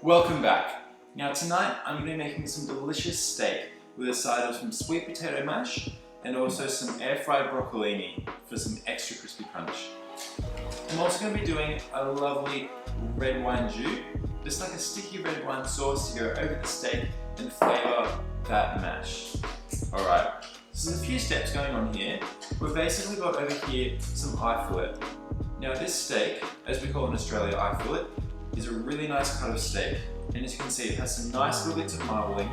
Welcome back. Now tonight I'm going to be making some delicious steak with a side of some sweet potato mash and also some air fried broccolini for some extra crispy crunch. I'm also going to be doing a lovely red wine jus, just like a sticky red wine sauce to go over the steak and flavour that mash. Alright, so there's a few steps going on here. We've basically got over here some eye fillet. Now this steak, as we call it in Australia eye fillet, is a really nice cut of steak, and as you can see it has some nice little bits of marbling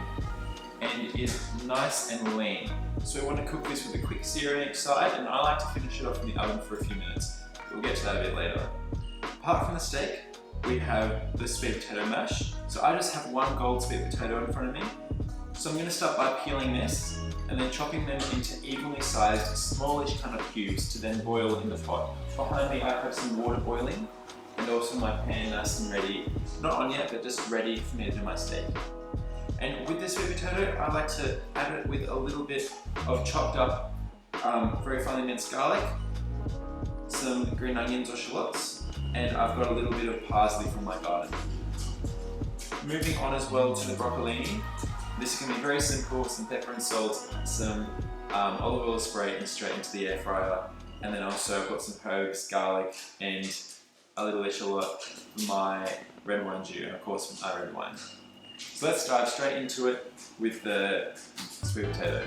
and it is nice and lean. So we want to cook this with a quick sear on each side, and I like to finish it off in the oven for a few minutes. We'll get to that a bit later. Apart from the steak, we have the sweet potato mash. So I just have one gold sweet potato in front of me. So I'm going to start by peeling this and then chopping them into evenly sized, smallish kind of cubes to then boil in the pot. Behind me I have some water boiling, and also my pan nice and ready, not on yet, but just ready for me to do my steak. And with this sweet potato, I like to add it with a little bit of chopped up, very finely minced garlic, some green onions or shallots, and I've got a little bit of parsley from my garden. Moving on as well to the broccolini. This can be very simple, some pepper and salt, some olive oil spray and straight into the air fryer. And then also I've got some herbs, garlic, and a little echalot for my red wine jus, and of course my red wine. So let's dive straight into it with the sweet potato.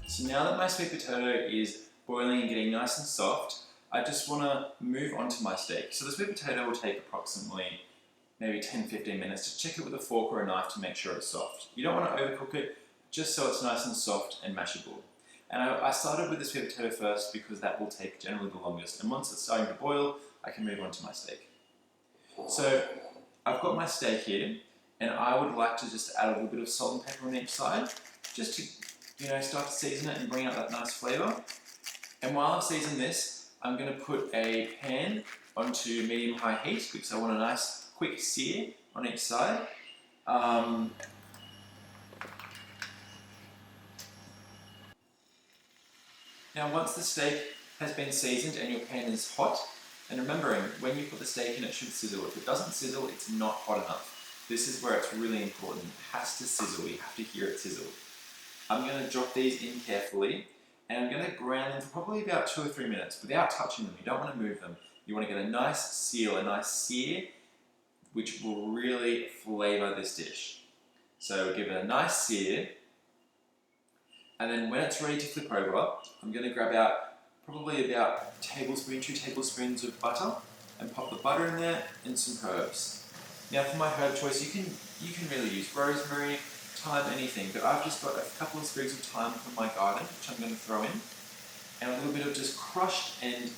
So now that my sweet potato is boiling and getting nice and soft, I just want to move on to my steak. So the sweet potato will take approximately maybe 10-15 minutes. Just check it with a fork or a knife to make sure it's soft. You don't want to overcook it, just so it's nice and soft and mashable. And I started with the sweet potato first because that will take generally the longest. And once it's starting to boil, I can move on to my steak. So I've got my steak here, and I would like to just add a little bit of salt and pepper on each side, just to start to season it and bring out that nice flavour. And while I'm seasoning this, I'm going to put a pan onto medium-high heat because I want a nice quick sear on each side. Now once the steak has been seasoned and your pan is hot, and remembering when you put the steak in it should sizzle. If it doesn't sizzle, it's not hot enough. This is where it's really important. It has to sizzle, you have to hear it sizzle. I'm going to drop these in carefully, and I'm going to brown them for probably about 2 or 3 minutes without touching them. You don't want to move them. You want to get a nice seal, a nice sear, which will really flavour this dish. So give it a nice sear, and then when it's ready to flip over, I'm going to grab out probably about 2 tablespoons of butter and pop the butter in there and some herbs. Now for my herb choice, you can really use rosemary, thyme, anything, but I've just got a couple of sprigs of thyme from my garden, which I'm going to throw in, and a little bit of just crushed and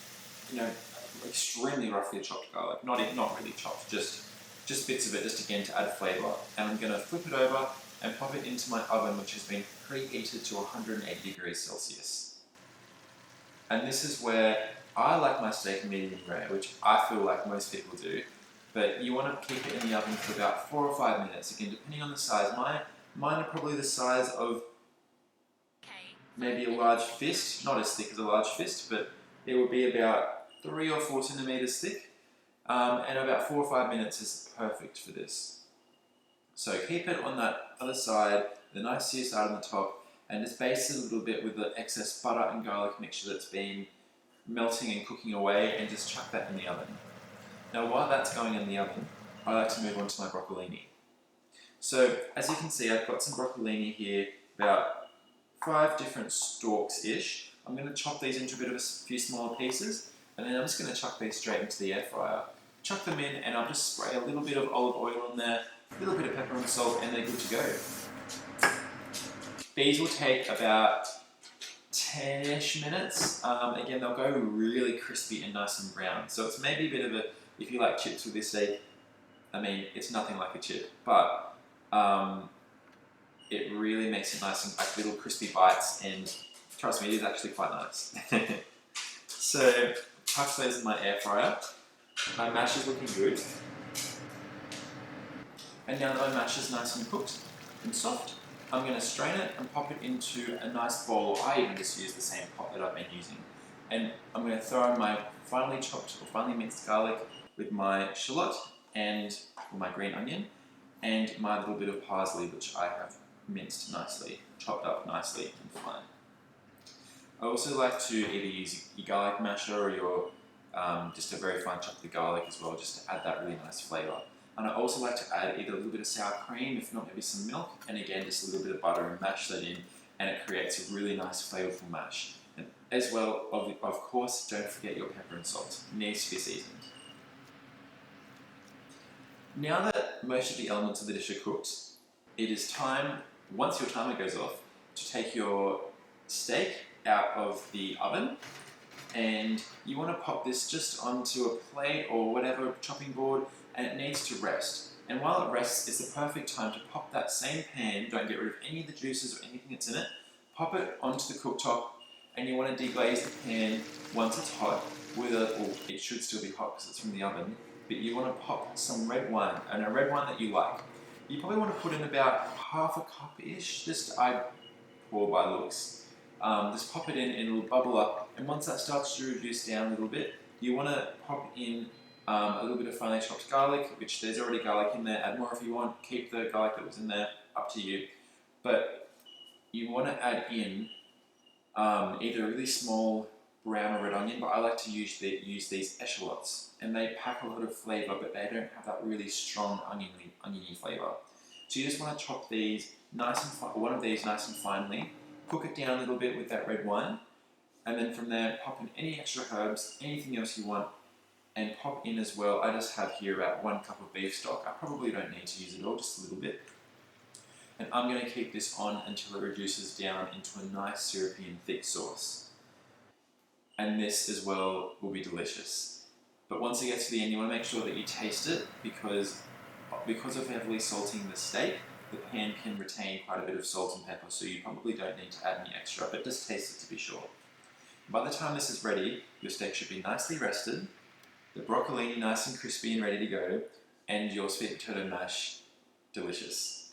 extremely roughly chopped garlic. Not really chopped, just bits of it, just again to add flavour. And I'm going to flip it over and pop it into my oven, which has been preheated to 180 degrees Celsius. And this is where I like my steak medium rare, which I feel like most people do, but you want to keep it in the oven for about 4 or 5 minutes, again depending on the size. Mine are probably the size of maybe a large fist, not as thick as a large fist, but it would be about 3 or 4 centimeters thick, and about 4 or 5 minutes is perfect for this. So keep it on that other side, the nice sear side on the top, and just baste it a little bit with the excess butter and garlic mixture that's been melting and cooking away, and just chuck that in the oven. Now while that's going in the oven, I like to move on to my broccolini. So as you can see, I've got some broccolini here, about 5 different stalks-ish. I'm going to chop these into a few smaller pieces, and then I'm just going to chuck these straight into the air fryer. chuck them in, and I'll just spray a little bit of olive oil on there, a little bit of pepper and salt, and they're good to go. These will take about 10-ish minutes. Again, they'll go really crispy and nice and brown. So it's maybe a bit of a, if you like chips with this steak, I mean, it's nothing like a chip, but it really makes it nice and like little crispy bites, and trust me, it is actually quite nice. So, tuck those in my air fryer. My mash is looking good. And now that my mash is nice and cooked and soft, I'm going to strain it and pop it into a nice bowl. I even just use the same pot that I've been using. And I'm going to throw in my finely chopped or finely minced garlic with my shallot and my green onion and my little bit of parsley, which I have minced nicely, chopped up nicely and fine. I also like to either use your garlic masher or your just a very fine chop of the garlic as well, just to add that really nice flavour. And I also like to add either a little bit of sour cream, if not maybe some milk, and again just a little bit of butter, and mash that in, and it creates a really nice flavourful mash. And as well, of course, don't forget your pepper and salt. It needs to be seasoned. Now that most of the elements of the dish are cooked, it is time, once your timer goes off, to take your steak out of the oven, and you want to pop this just onto a plate or whatever chopping board, and it needs to rest. And while it rests, it's the perfect time to pop that same pan, don't get rid of any of the juices or anything that's in it, pop it onto the cooktop, and you want to deglaze the pan once it's hot with it should still be hot because it's from the oven, but you want to pop some red wine, and a red wine that you like. You probably want to put in about half a cup-ish, just I pour by looks. Just pop it in and it'll bubble up, and once that starts to reduce down a little bit, you want to pop in a little bit of finely chopped garlic, which there's already garlic in there. Add more if you want, keep the garlic that was in there, up to you. But you want to add in either a really small brown or red onion, but I like to use these echallots, and they pack a lot of flavour, but they don't have that really strong oniony flavour. So you just want to chop these nice and one of these nice and finely, cook it down a little bit with that red wine, and then from there pop in any extra herbs, anything else you want, and pop in as well. I just have here about 1 cup of beef stock. I probably don't need to use it all, just a little bit. And I'm going to keep this on until it reduces down into a nice syrupy and thick sauce. And this as well will be delicious. But once it gets to the end, you want to make sure that you taste it, because of heavily salting the steak, the pan can retain quite a bit of salt and pepper, so you probably don't need to add any extra, but just taste it to be sure. By the time this is ready, your steak should be nicely rested, the broccolini nice and crispy and ready to go, and your sweet potato mash delicious.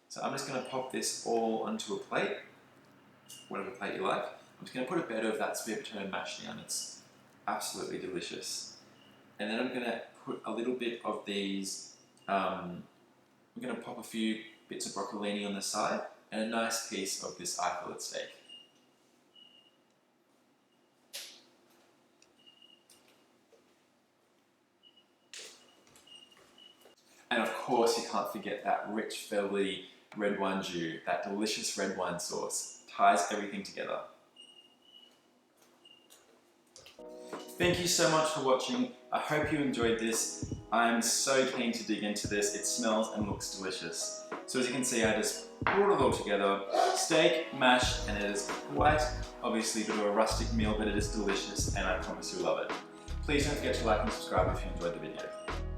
So I'm just going to pop this all onto a plate, whatever plate you like. I'm just going to put a bit of that sweet potato mash down. It's absolutely delicious. And then I'm going to put a little bit of these, I'm going to pop a few bits of broccolini on the side, and a nice piece of this fillet steak. And of course, you can't forget that rich, velvety red wine jus, that delicious red wine sauce. Ties everything together. Thank you so much for watching. I hope you enjoyed this. I'm so keen to dig into this. It smells and looks delicious. So as you can see, I just brought it all together. Steak, mash, and it is quite obviously a bit of a rustic meal, but it is delicious, and I promise you'll love it. Please don't forget to like and subscribe if you enjoyed the video.